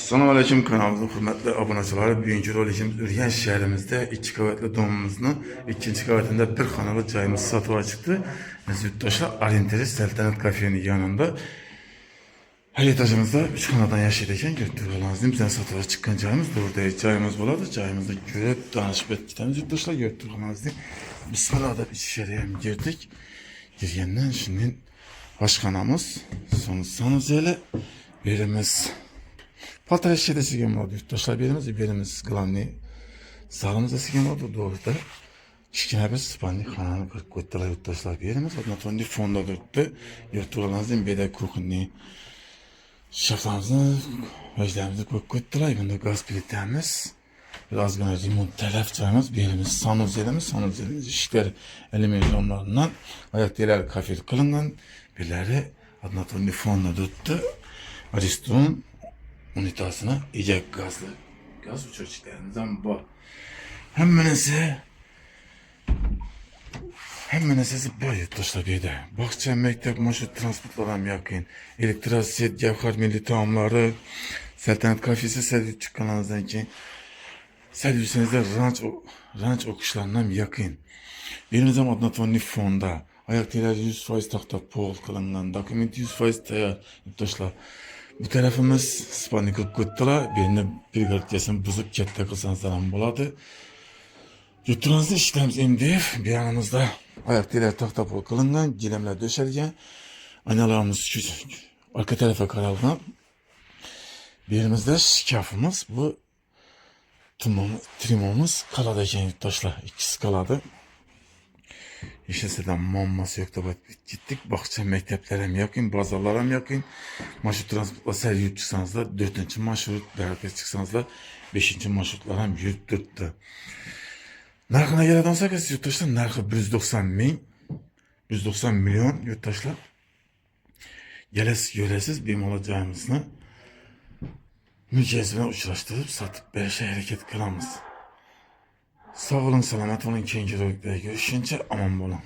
Assalamu alaikum kanalımızın hürmetli aboneçileri. Bugünkü rolikimiz Ürgen şehrimizde 2 kavatlı domumuzun ikinci kavatında bir kanalı cayımız satığa çıktı. Yurttaşlar Alinteri Seltanat Kafe'nin yanında. Her etajımızda 3 kanaldan yaşayırken götürüyor lazım. Bizden satığa çıkan cayımız burada cayımız buladı. Cayımızda görüp danışıp etkiden yurttaşlar götürüyor lazım. Biz sırada içeriye girdik. Girgenden şimdi başkanımız sonuçsanız öyle birimiz Paltar eşeğde sigem oldu. Yurttaşlar birimiz gılanlı sağlığımızda sigem oldu doğruda. Kişkine bir spandi kanalını kırık koydular yurttaşlar birimiz. Ondan sonra fonda dörttü. Yurttaşlarımızın beda kukunni şaflarımızı, veclerimizi koydular. Bunda gaz pilitlerimiz. Biraz gene limon telefçimiz birimiz sanuzerimiz işler 50 milyonlarından ayak değerler kafir kılıngan birleri adına sonra fonda dörttü. Ariston unitasına iyice gaz uçuşlarından bu. Hemen sesi bu yurttaşlar bir de. Bakça mektep marşrut transportlarım yakın. Elektrasiyet, Cevher Milli Tamamları, Seltanat Kafesi servis kanalınızdan ki servisinizde ranç okuşlarından yakın. Birinizden adına tonni fonda. Ayak teler 100% tahta pol kılınan, doküment 100% tayar yurttaşlar. Bu tarafımız spaniklik kuttular. Birine bir garantiyasını bozup kette kılsanız zaman buladı. Yurttuğunuzda işlerimiz MDF. Bir yanımızda ayaktalar tahta pol kılıngan, gilemler döşelgen. Aynalarımız arka tarafa karalgan. Birimizde şikafımız. Bu trimomuz kaladayken yurttaşlar. İkisi kaladı. İşte mamması yok da gittik. Bakça mekteplerim yakın, bazalarım yakın. Marşrut transportla ser yurt çıksanız da 4. marşrut beraber çıksanız da 5. marşrutlarım yurt dörttü. Narxına geleden sonra siz yurttaşlar narxı 190 milyon yurttaşlar. Göresiz bir olacağımızı mücazibine uçurlaştırıp satıp beşe hareket kılamız. Sağ olun, selamet olun. Kendi görüşünce aman olun.